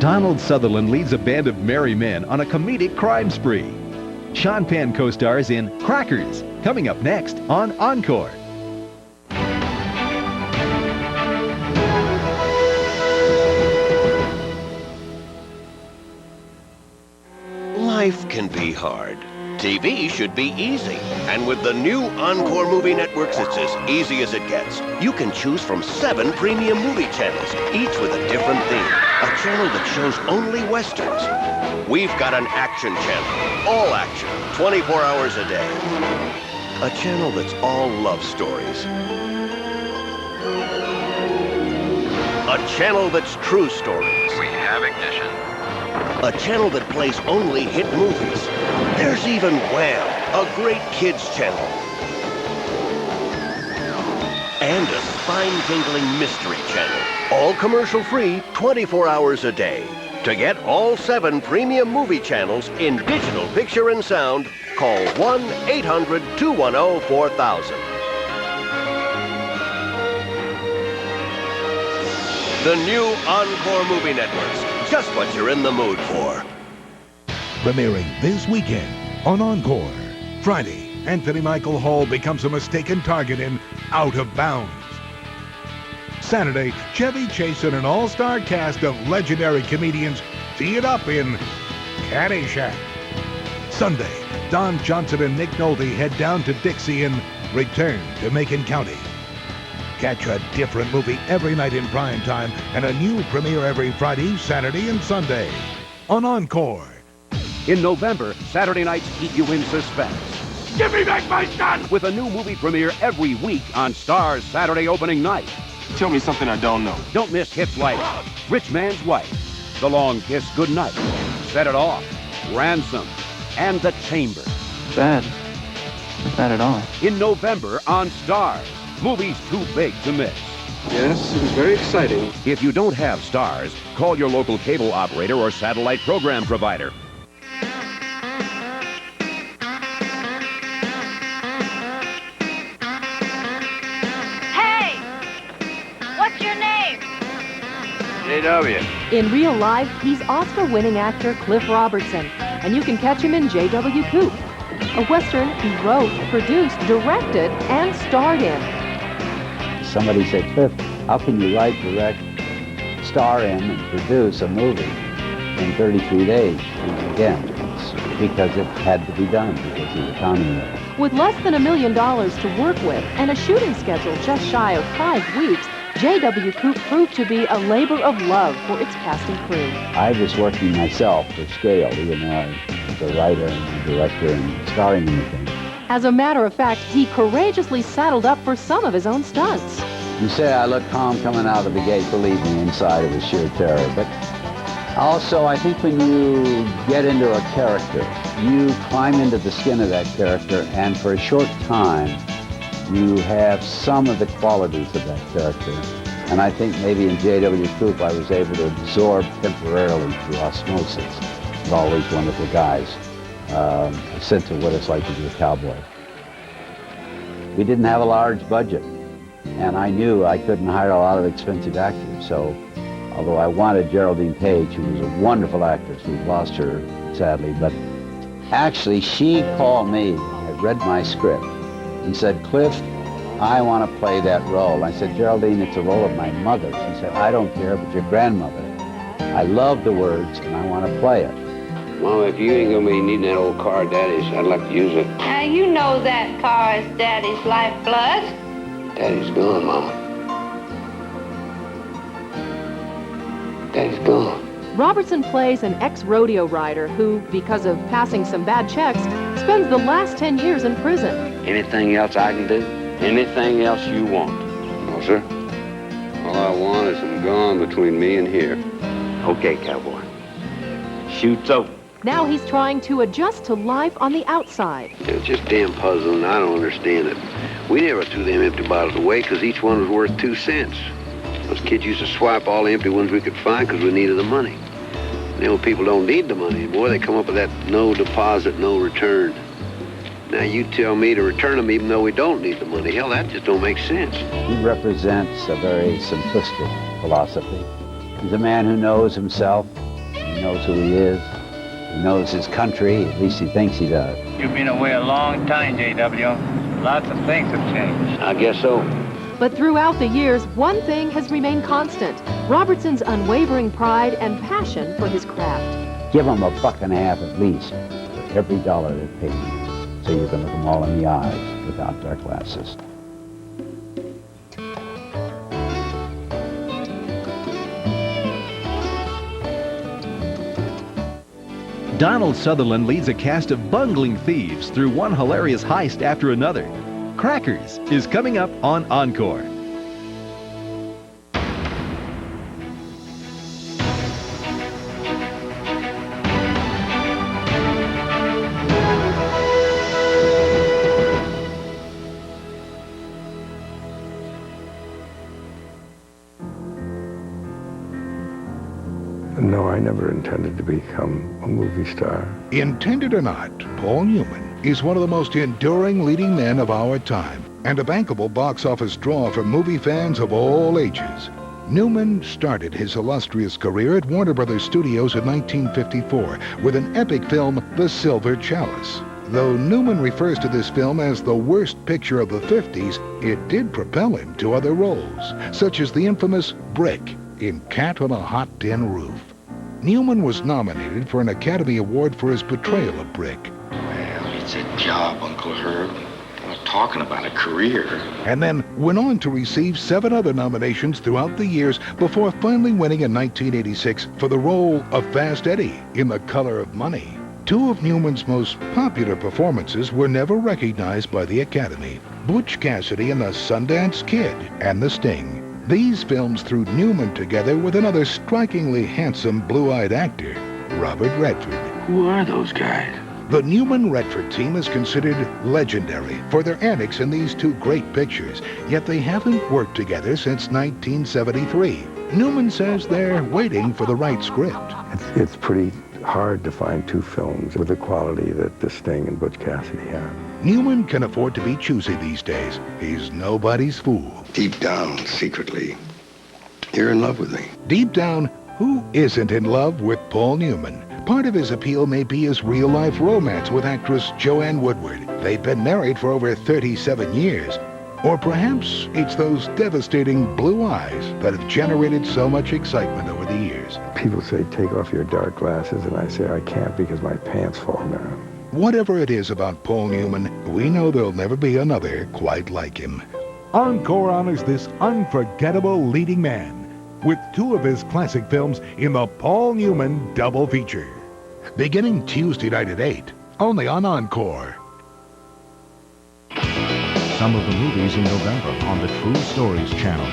Donald Sutherland leads a band of merry men on a comedic crime spree. Sean Penn co-stars in Crackers, coming up next on Encore. Life can be hard. TV should be easy. And with the new Encore Movie Networks, it's as easy as it gets. You can choose from 7 premium movie channels, each with a different theme. A channel that shows only Westerns. We've got an action channel. All action, 24 hours a day. A channel that's all love stories. A channel that's true stories. We have ignition. A channel that plays only hit movies. There's even Wham, a great kids channel. And a spine-tingling mystery channel. All commercial-free, 24 hours a day. To get all 7 premium movie channels in digital picture and sound, call 1-800-210-4000. The new Encore Movie Networks. Just what you're in the mood for. Premiering this weekend on Encore. Friday, Anthony Michael Hall becomes a mistaken target in Out of Bounds. Saturday, Chevy Chase and an all-star cast of legendary comedians tee it up in Caddyshack. Sunday, Don Johnson and Nick Nolte head down to Dixie in Return to Macon County. Catch a different movie every night in prime time and a new premiere every Friday, Saturday, and Sunday on Encore. In November, Saturday nights keep you in suspense. Give me back my son! With a new movie premiere every week on Starz Saturday opening night. Tell me something I don't know. Don't miss hits like Rich Man's Wife, The Long Kiss Goodnight, Set It Off, Ransom, and The Chamber. Bad. Not bad at all. In November on Starz. Movies too big to miss. Yes, it was very exciting. If you don't have Starz, call your local cable operator or satellite program provider. Hey! What's your name? JW. In real life, he's Oscar-winning actor Cliff Robertson, and you can catch him in J.W. Coop, a Western he wrote, produced, directed, and starred in. Somebody said, Cliff, how can you write, direct, star in, and produce a movie in 33 days? And again, it's because it had to be done because of the economy. With less than $1 million to work with and a shooting schedule just shy of 5 weeks, J.W. Coop proved to be a labor of love for its cast and crew. I was working myself for scale, even though I was a writer and a director and starring in the thing. As a matter of fact, he courageously saddled up for some of his own stunts. You say I look calm coming out of the gate, believe me, inside it was sheer terror. But also, I think when you get into a character, you climb into the skin of that character, and for a short time, you have some of the qualities of that character. And I think maybe in J.W. Coop, I was able to absorb temporarily through osmosis with all these wonderful guys. A sense of what it's like to be a cowboy. We didn't have a large budget, and I knew I couldn't hire a lot of expensive actors, so although I wanted Geraldine Page, who was a wonderful actress, we've lost her sadly, but actually she called me, had read my script, and said, Cliff, I want to play that role. I said, Geraldine, it's a role of my mother. She said, I don't care, but your grandmother. I love the words, and I want to play it. Mama, if you ain't gonna be needing that old car of Daddy's, I'd like to use it. Now, you know that car is Daddy's lifeblood. Daddy's gone, Mama. Daddy's gone. Robertson plays an ex-rodeo rider who, because of passing some bad checks, spends the last 10 years in prison. Anything else I can do? Anything else you want? No, sir. All I want is some gone between me and here. Okay, cowboy. Shoot's over. Now he's trying to adjust to life on the outside. It's just damn puzzling. I don't understand it. We never threw them empty bottles away because each one was worth 2 cents. Those kids used to swipe all the empty ones we could find because we needed the money. Now people don't need the money anymore. They come up with that no deposit, no return. Now you tell me to return them even though we don't need the money. Hell, that just don't make sense. He represents a very simplistic philosophy. He's a man who knows himself, He knows who he is. He knows his country. At least he thinks he does. You've been away a long time, J.W. Lots of things have changed. I guess so. But throughout the years, one thing has remained constant: Robertson's unwavering pride and passion for his craft. Give them $1.50 at least for every dollar they pay you, so you can look them all in the eyes without dark glasses. Donald Sutherland leads a cast of bungling thieves through one hilarious heist after another. Crackers is coming up on Encore. No, I never intended to become a movie star. Intended or not, Paul Newman is one of the most enduring leading men of our time and a bankable box office draw for movie fans of all ages. Newman started his illustrious career at Warner Brothers Studios in 1954 with an epic film, The Silver Chalice. Though Newman refers to this film as the worst picture of the 50s, it did propel him to other roles, such as the infamous Brick in Cat on a Hot Tin Roof. Newman was nominated for an Academy Award for his portrayal of Brick. Well, it's a job, Uncle Herb. I'm not talking about a career. And then went on to receive 7 other nominations throughout the years before finally winning in 1986 for the role of Fast Eddie in The Color of Money. 2 of Newman's most popular performances were never recognized by the Academy: Butch Cassidy in The Sundance Kid and The Sting. These films threw Newman together with another strikingly handsome blue-eyed actor, Robert Redford. Who are those guys? The Newman-Redford team is considered legendary for their antics in these 2 great pictures, yet they haven't worked together since 1973. Newman says they're waiting for the right script. It's pretty hard to find 2 films with the quality that The Sting and Butch Cassidy have. Newman can afford to be choosy these days. He's nobody's fool. Deep down, secretly, you're in love with me. Deep down, who isn't in love with Paul Newman? Part of his appeal may be his real-life romance with actress Joanne Woodward. They've been married for over 37 years. Or perhaps it's those devastating blue eyes that have generated so much excitement over the years. People say, take off your dark glasses, and I say I can't because my pants fall down. Whatever it is about Paul Newman, we know there'll never be another quite like him. Encore honors this unforgettable leading man with 2 of his classic films in the Paul Newman double feature. Beginning Tuesday night at 8, only on Encore. Some of the movies in November on the True Stories channel.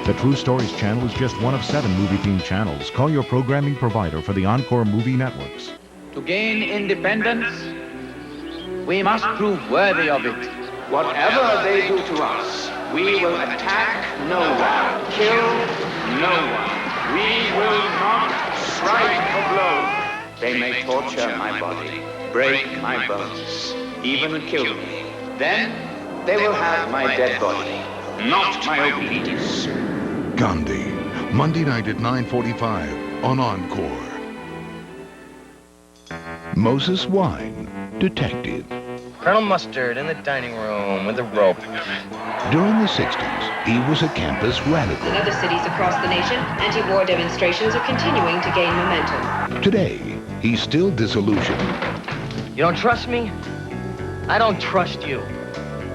The True Stories channel is just one of 7 movie-themed channels. Call your programming provider for the Encore Movie networks. To gain independence, we must prove worthy of it. Whatever they do to us, we will attack no one, kill no one. We will not strike a blow. They may torture my body, break my bones, even kill me. Then they will have my dead body, not my obedience. Gandhi, Monday night at 9:45 on Encore. Moses Wine, detective. Colonel Mustard in the dining room with a rope. During the 60s, he was a campus radical. In other cities across the nation, anti-war demonstrations are continuing to gain momentum. Today, he's still disillusioned. You don't trust me? I don't trust you.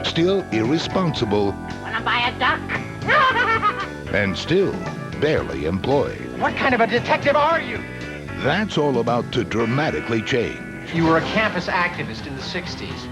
Still irresponsible. Wanna buy a duck? And still barely employed. What kind of a detective are you? That's all about to dramatically change. You were a campus activist in the 60s.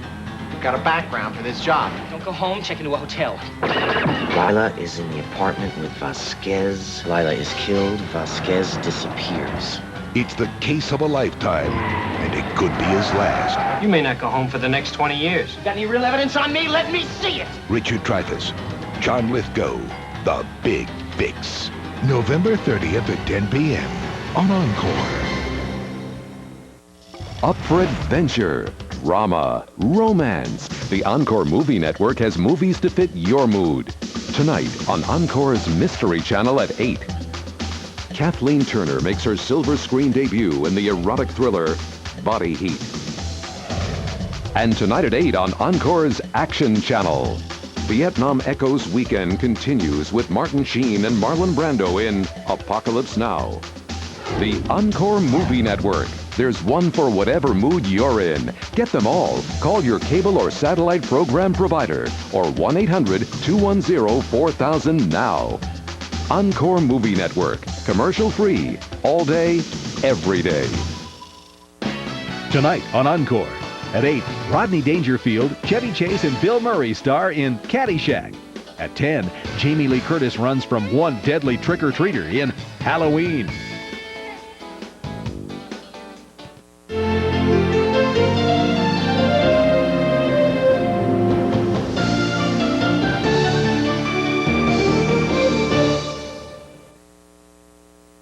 Got a background for this job. Don't go home, check into a hotel. Lila is in the apartment with Vasquez. Lila is killed. Vasquez disappears. It's the case of a lifetime, and it could be his last. You may not go home for the next 20 years. Got any real evidence on me? Let me see it! Richard Dreyfuss, John Lithgow, The Big Fix. November 30th at 10 p.m. on Encore. Up for adventure, drama, romance. The Encore Movie Network has movies to fit your mood. Tonight on Encore's Mystery Channel at 8. Kathleen Turner makes her silver screen debut in the erotic thriller Body Heat. And tonight at 8 on Encore's Action Channel. Vietnam Echoes Weekend continues with Martin Sheen and Marlon Brando in Apocalypse Now. The Encore Movie Network. There's one for whatever mood you're in. Get them all. Call your cable or satellite program provider or 1-800-210-4000 now. Encore Movie Network. Commercial free. All day, every day. Tonight on Encore. At 8, Rodney Dangerfield, Chevy Chase, and Bill Murray star in Caddyshack. At 10, Jamie Lee Curtis runs from one deadly trick-or-treater in Halloween.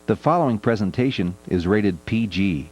The following presentation is rated PG.